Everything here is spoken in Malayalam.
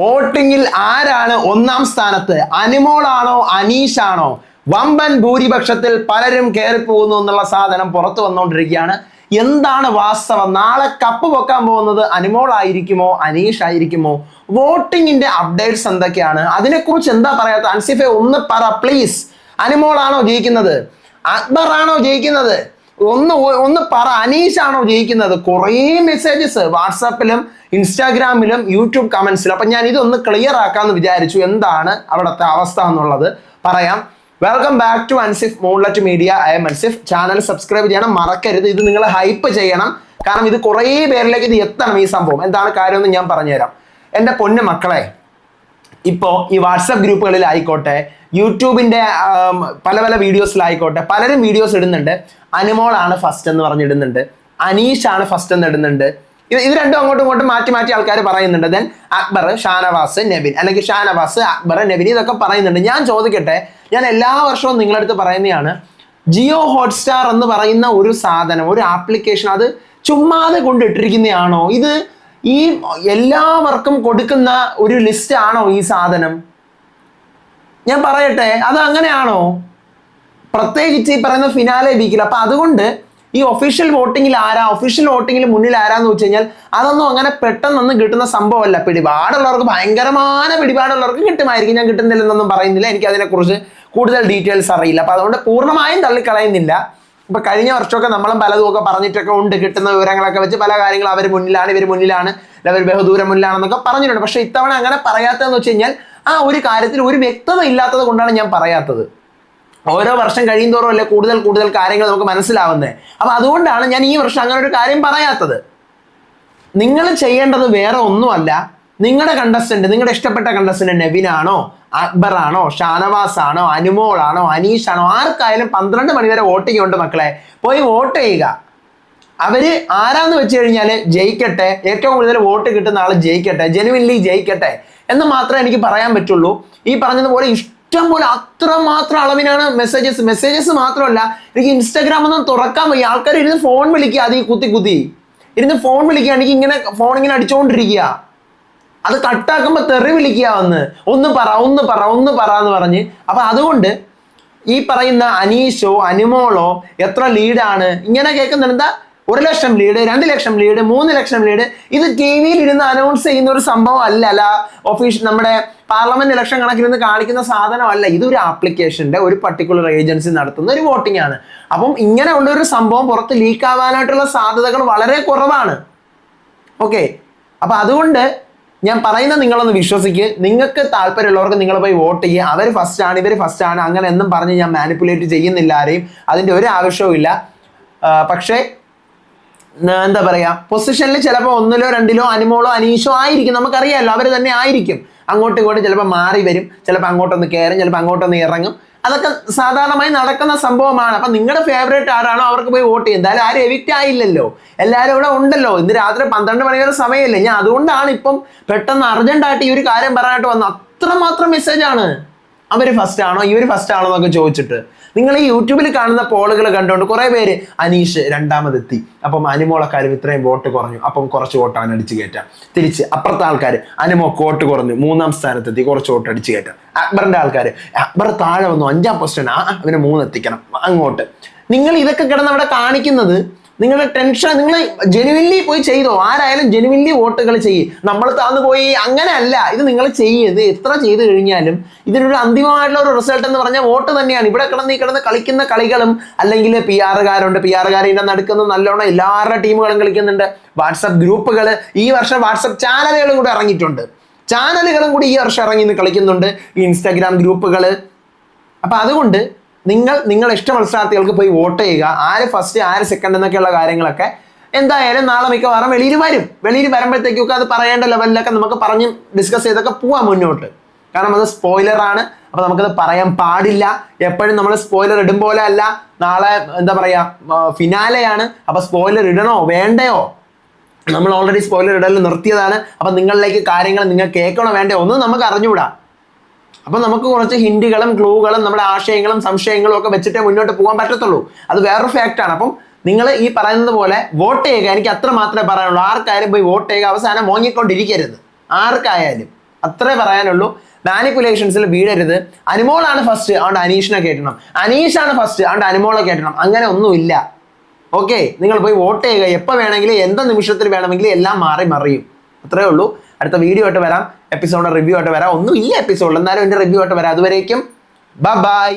വോട്ടിങ്ങിൽ ആരാണ് ഒന്നാം സ്ഥാനത്ത്? അനിമോളാണോ അനീഷാണോ? വമ്പൻ ഭൂരിപക്ഷത്തിൽ പലരും കയറിപ്പോകുന്നു എന്നുള്ള സാധനം പുറത്തു വന്നുകൊണ്ടിരിക്കുകയാണ്. എന്താണ് വാസ്തവം? നാളെ കപ്പ് പൊക്കാൻ പോകുന്നത് അനിമോൾ ആയിരിക്കുമോ അനീഷ് ആയിരിക്കുമോ? വോട്ടിങ്ങിന്റെ അപ്ഡേറ്റ്സ് എന്തൊക്കെയാണ്? അതിനെക്കുറിച്ച് എന്താ പറയാത്ത? അൻസിഫെ ഒന്ന് പറ പ്ലീസ്. അനിമോൾ ആണോ ജയിക്കുന്നത്? അക്ബർ ആണോ ജയിക്കുന്നത്? ഒന്ന് പറ. അനീഷ് ആണോ ജയിക്കുന്നത്? കുറേ മെസ്സേജസ് വാട്സാപ്പിലും ഇൻസ്റ്റാഗ്രാമിലും യൂട്യൂബ് കമന്റ്സിലും. അപ്പൊ ഞാൻ ഇതൊന്ന് ക്ലിയർ ആക്കാന്ന് വിചാരിച്ചു. എന്താണ് അവിടുത്തെ അവസ്ഥ എന്നുള്ളത് പറയാം. Welcome back to Ansif Moonlight Media. I'm Ansif. Channel subscribe ചെയ്യണം മറക്കരുത്. ഇത് നിങ്ങൾ ഹൈപ്പ് ചെയ്യണം, കാരണം ഇത് കുറേ പേരിലേക്ക് ഇത് എത്തണം. ഈ സംഭവം എന്താണ് കാര്യമെന്ന് ഞാൻ പറഞ്ഞുതരാം. എൻ്റെ പൊന്നു മക്കളെ, ഇപ്പോൾ ഈ വാട്സപ്പ് ഗ്രൂപ്പുകളിലായിക്കോട്ടെ, യൂട്യൂബിന്റെ പല പല വീഡിയോസിലായിക്കോട്ടെ, പലരും വീഡിയോസ് ഇടുന്നുണ്ട്. അനിമോളാണ് ഫസ്റ്റ് എന്ന് പറഞ്ഞിടുന്നുണ്ട്, അനീഷാണ് ഫസ്റ്റ് എന്ന് ഇടുന്നുണ്ട്. ഇത് രണ്ടും അങ്ങോട്ടും ഇങ്ങോട്ടും മാറ്റി മാറ്റി ആൾക്കാർ പറയുന്നുണ്ട്. ദെൻ അക്ബർ, ഷാനവാസ്, നെവിൻ, അല്ലെങ്കിൽ ഷാനവാസ്, അക്ബർ, നെവിൻ, ഇതൊക്കെ പറയുന്നുണ്ട്. ഞാൻ ചോദിക്കട്ടെ, ഞാൻ എല്ലാ വർഷവും നിങ്ങളുടെ അടുത്ത് പറയുന്നതാണ്, ജിയോ ഹോട്ട്സ്റ്റാർ എന്ന് പറയുന്ന ഒരു സാധനം, ഒരു ആപ്ലിക്കേഷൻ, അത് ചുമ്മാതെ കൊണ്ടിട്ടിരിക്കുന്നതാണോ? ഇത് ഈ എല്ലാവർക്കും കൊടുക്കുന്ന ഒരു ലിസ്റ്റ് ആണോ ഈ സാധനം? ഞാൻ പറയട്ടെ, അത് അങ്ങനെയാണോ? പ്രത്യേകിച്ച് ഈ പറയുന്ന ഫിനാലെ വീക്കിൽ. അപ്പൊ അതുകൊണ്ട് ഈ ഒഫീഷ്യൽ വോട്ടിങ്ങിൽ ആരാ, ഒഫീഷ്യൽ വോട്ടിങ്ങിൽ മുന്നിൽ ആരാന്ന് വെച്ച് കഴിഞ്ഞാൽ അതൊന്നും അങ്ങനെ പെട്ടെന്നൊന്നും കിട്ടുന്ന സംഭവമല്ല. പിടിപാടുള്ളവർക്ക്, ഭയങ്കരമായ പിടിപാടുള്ളവർക്ക് കിട്ടുമായിരിക്കും. ഞാൻ കിട്ടുന്നില്ലെന്നൊന്നും പറയുന്നില്ല, എനിക്ക് അതിനെക്കുറിച്ച് കൂടുതൽ ഡീറ്റെയിൽസ് അറിയില്ല. അപ്പൊ അതുകൊണ്ട് പൂർണ്ണമായും തള്ളിക്കളയുന്നില്ല. ഇപ്പൊ കഴിഞ്ഞ വർഷമൊക്കെ നമ്മളും പലതും ഒക്കെ പറഞ്ഞിട്ടൊക്കെ ഉണ്ട്, കിട്ടുന്ന വിവരങ്ങളൊക്കെ വെച്ച് പല കാര്യങ്ങളും അവർ മുന്നിലാണ്, ഇവർ മുന്നിലാണ്, അവർ ബഹുദൂരം മുന്നിലാണെന്നൊക്കെ പറഞ്ഞിട്ടുണ്ട്. പക്ഷെ ഇത്തവണ അങ്ങനെ പറയാത്തതെന്ന് വെച്ച് കഴിഞ്ഞാൽ ആ ഒരു കാര്യത്തിൽ ഒരു വ്യക്തത ഇല്ലാത്തത് കൊണ്ടാണ് ഞാൻ പറയാത്തത്. ഓരോ വർഷം കഴിയുന്തോറും അല്ലേ കൂടുതൽ കൂടുതൽ കാര്യങ്ങൾ നമുക്ക് മനസ്സിലാവുന്നത്. അപ്പൊ അതുകൊണ്ടാണ് ഞാൻ ഈ വർഷം അങ്ങനെ ഒരു കാര്യം പറയാത്തത്. നിങ്ങൾ ചെയ്യേണ്ടത് വേറെ ഒന്നുമല്ല, നിങ്ങളുടെ കണ്ടസ്റ്റന്റ്, നിങ്ങളുടെ ഇഷ്ടപ്പെട്ട കണ്ടസ്റ്റന്റ് നെവിനാണോ, അക്ബർ ആണോ, ഷാനവാസ് ആണോ, അനിമോൾ ആണോ, അനീഷ് ആണോ, ആർക്കായാലും 12 മണി വരെ വോട്ടിംഗ് ഉണ്ട് മക്കളെ. പോയി വോട്ട് ചെയ്യുക. അവര് ആരാന്ന് വെച്ച് കഴിഞ്ഞാൽ ജയിക്കട്ടെ, ഏറ്റവും കൂടുതൽ വോട്ട് കിട്ടുന്ന ആൾ ജയിക്കട്ടെ, ജെനുവിൻലി ജയിക്കട്ടെ എന്ന് മാത്രമേ എനിക്ക് പറയാൻ പറ്റുള്ളൂ. ഈ പറഞ്ഞതുപോലെ ഇഷ്ടം പോലെ അത്രമാത്രം അളവിനാണ് മെസ്സേജസ് മാത്രമല്ല, എനിക്ക് ഇൻസ്റ്റാഗ്രാം ഒന്നും തുറക്കാൻ വയ്യ. ആൾക്കാർ ഇരുന്ന് ഫോൺ വിളിക്കുക, അത് ഈ കുത്തി ഇരുന്ന് ഫോൺ വിളിക്കുക. എനിക്ക് ഇങ്ങനെ ഫോൺ ഇങ്ങനെ അടിച്ചുകൊണ്ടിരിക്കുക. അത് കട്ടാക്കുമ്പോൾ തെറി വിളിക്കുക, ഒന്ന് പറ എന്ന് പറഞ്ഞ്. അപ്പൊ അതുകൊണ്ട് ഈ പറയുന്ന അനീഷോ അനിമോളോ എത്ര ലീഡാണ് ഇങ്ങനെ കേൾക്കുന്നുണ്ട്. എന്താ 1 ലക്ഷം ലീഡ്, 2 ലക്ഷം ലീഡ്, 3 ലക്ഷം ലീഡ്. ഇത് ടി വിയിൽ ഇരുന്ന് അനൗൺസ് ചെയ്യുന്ന ഒരു സംഭവം അല്ല. ഒഫീഷ്യൽ നമ്മുടെ പാർലമെന്റ് ഇലക്ഷൻ കണക്കിരുന്ന് കാണിക്കുന്ന സാധനമല്ല. ഇതൊരു ആപ്ലിക്കേഷന്റെ ഒരു പർട്ടിക്കുലർ ഏജൻസി നടത്തുന്ന ഒരു വോട്ടിംഗ് ആണ്. അപ്പം ഇങ്ങനെ ഉള്ളൊരു സംഭവം പുറത്ത് ലീക്ക് ആവാനായിട്ടുള്ള സാധ്യതകൾ വളരെ കുറവാണ്. ഓക്കെ, അപ്പൊ അതുകൊണ്ട് ഞാൻ പറയുന്നത് നിങ്ങളൊന്ന് വിശ്വസിക്കുക. നിങ്ങൾക്ക് താല്പര്യമുള്ളവർക്ക് നിങ്ങൾ പോയി വോട്ട് ചെയ്യുക. അവർ ഫസ്റ്റ് ആണ്, ഇവർ ഫസ്റ്റ് ആണ്, അങ്ങനെ എന്നും പറഞ്ഞ് ഞാൻ മാനിപ്പുലേറ്റ് ചെയ്യുന്നില്ല ആരെയും. അതിൻ്റെ ഒരു ആവശ്യവും ഇല്ല. പക്ഷേ എന്താ പറയാ, പൊസിഷനിൽ ചിലപ്പോൾ 1ലോ 2ലോ അനിമോളോ അനീഷോ ആയിരിക്കും. നമുക്കറിയാമല്ലോ, അവർ തന്നെ ആയിരിക്കും. അങ്ങോട്ടും ഇങ്ങോട്ടും ചിലപ്പോൾ മാറി വരും, ചിലപ്പോൾ അങ്ങോട്ടൊന്ന് കയറും, ചിലപ്പോൾ അങ്ങോട്ടൊന്ന് ഇറങ്ങും. അതൊക്കെ സാധാരണമായി നടക്കുന്ന സംഭവമാണ്. അപ്പൊ നിങ്ങളുടെ ഫേവറേറ്റ് ആരാണോ അവർക്ക് പോയി വോട്ട് ചെയ്യും. എന്തായാലും ആരും എവിക്റ്റ് ആയില്ലല്ലോ, എല്ലാവരും ഇവിടെ ഉണ്ടല്ലോ. ഇന്ന് രാത്രി 12 മണി വരെ സമയമല്ലേ. ഞാൻ അതുകൊണ്ടാണ് ഇപ്പം പെട്ടെന്ന് അർജന്റായിട്ട് ഈ ഒരു കാര്യം പറയാനായിട്ട് വന്നത്. അത്രമാത്രം മെസ്സേജാണ്. അവർ ഫസ്റ്റ് ആണോ ഇവർ ഫസ്റ്റ് ആണോ എന്നൊക്കെ ചോദിച്ചിട്ട്. നിങ്ങൾ ഈ യൂട്യൂബിൽ കാണുന്ന പോളുകൾ കണ്ടുകൊണ്ട് കുറെ പേര് അനീഷ് രണ്ടാമതെത്തി, അപ്പം അനിമോളക്കാരും ഇത്രയും വോട്ട് കുറഞ്ഞു, അപ്പം കുറച്ച് വോട്ട് അവൻ അടിച്ചു കയറ്റാം. തിരിച്ച് അപ്പുറത്തെ ആൾക്കാർ അനിമോക്ക് വോട്ട് കുറഞ്ഞു, 3ാം സ്ഥാനത്തെത്തി, കുറച്ച് വോട്ട് അടിച്ചു കയറ്റാം. അക്ബറിന്റെ ആൾക്കാർ അക്ബർ താഴെ വന്നു, 5ാം പൊസിഷൻ, അവന് 3 എത്തിക്കണം അങ്ങോട്ട്. നിങ്ങൾ ഇതൊക്കെ കിടന്ന് അവിടെ കാണിക്കുന്നത് നിങ്ങളുടെ ടെൻഷൻ. നിങ്ങൾ ജെനുവിൻലി പോയി ചെയ്തോ, ആരായാലും ജെനുവിൻലി വോട്ടുകൾ ചെയ്യും. നമ്മൾ താന്ന് പോയി അങ്ങനെയല്ല. ഇത് നിങ്ങൾ ചെയ്യത് എത്ര ചെയ്ത് കഴിഞ്ഞാലും ഇതിനൊരു അന്തിമമായിട്ടുള്ള ഒരു റിസൾട്ട് എന്ന് പറഞ്ഞാൽ വോട്ട് തന്നെയാണ്. ഇവിടെ കിടന്ന് കളിക്കുന്ന കളികളും, അല്ലെങ്കിൽ PR-കാരുണ്ട്, PR-കാരിന്റെ നടുക്കുന്ന നല്ലോണം എല്ലാവരുടെ ടീമുകളും കളിക്കുന്നുണ്ട്. വാട്സപ്പ് ഗ്രൂപ്പുകൾ, ഈ വർഷം വാട്സപ്പ് ചാനലുകളും കൂടെ ഇറങ്ങിയിട്ടുണ്ട്. ചാനലുകളും കൂടി ഈ വർഷം ഇറങ്ങി കളിക്കുന്നുണ്ട്, ഇൻസ്റ്റാഗ്രാം ഗ്രൂപ്പുകൾ. അപ്പൊ അതുകൊണ്ട് നിങ്ങൾ ഇഷ്ട മത്സരാർത്ഥികൾക്ക് പോയി വോട്ട് ചെയ്യുക. ആര് ഫസ്റ്റ് ആര് സെക്കൻഡ് എന്നൊക്കെയുള്ള കാര്യങ്ങളൊക്കെ എന്തായാലും നാളെ മിക്കവാറും വെളിയിൽ വരും. വെളിയിൽ വരുമ്പോഴത്തേക്കൊക്കെ അത് പറയേണ്ട ലെവലിലൊക്കെ നമുക്ക് പറഞ്ഞ് ഡിസ്കസ് ചെയ്തൊക്കെ പോവാം മുന്നോട്ട്. കാരണം അത് സ്പോയിലറാണ്. അപ്പൊ നമുക്കത് പറയാൻ പാടില്ല. എപ്പോഴും നമ്മൾ സ്പോയിലർ ഇടും പോലെ അല്ല. നാളെ എന്താ പറയാ, ഫിനാലെയാണ്. അപ്പൊ സ്പോയിലർ ഇടണോ വേണ്ടയോ? നമ്മൾ ഓൾറെഡി സ്പോയിലർ ഇടൽ നിർത്തിയതാണ്. അപ്പൊ നിങ്ങളിലേക്ക് കാര്യങ്ങൾ നിങ്ങൾ കേൾക്കണോ വേണ്ടയോ ഒന്നും നമുക്ക് അറിഞ്ഞുകൂടാ. അപ്പൊ നമുക്ക് കുറച്ച് ഹിന്റുകളും ക്ലൂകളും നമ്മുടെ ആശയങ്ങളും സംശയങ്ങളും ഒക്കെ വെച്ചിട്ടേ മുന്നോട്ട് പോകാൻ പറ്റത്തുള്ളൂ. അത് വേറൊരു ഫാക്റ്റാണ്. അപ്പം നിങ്ങൾ ഈ പറയുന്നത് പോലെ വോട്ട് ചെയ്യുക. എനിക്ക് അത്ര മാത്രമേ പറയാനുള്ളൂ. ആർക്കായാലും പോയി വോട്ട് ചെയ്യുക. അവസാനം മോങ്ങിക്കൊണ്ടിരിക്കരുത് ആർക്കായാലും. അത്രേ പറയാനുള്ളൂ. മാനിപ്പുലേഷൻസിൽ വീഴരുത്. അനുമോളാണ് ഫസ്റ്റ്, അതുകൊണ്ട് അനീഷിനെ കേട്ടണം. അനീഷാണ് ഫസ്റ്റ്, അതുകൊണ്ട് അനുമോളെ കേട്ടണം. അങ്ങനെ ഒന്നുമില്ല. ഓക്കെ, നിങ്ങൾ പോയി വോട്ട് ചെയ്യുക. എപ്പോൾ വേണമെങ്കിലും എന്ത് നിമിഷത്തിൽ വേണമെങ്കിലും എല്ലാം മാറി മറിയും. അത്രേ ഉള്ളൂ. അടുത്ത വീഡിയോ ആയിട്ട് വരാം, എപ്പിസോഡിന്റെ റിവ്യൂ ആയിട്ട് വരാം. ഒന്നും ഇല്ല എപ്പിസോഡിൽ, എന്നാലും എൻ്റെ റിവ്യൂ ആയിട്ട് വരാം. അതുവരേക്കും ബൈ.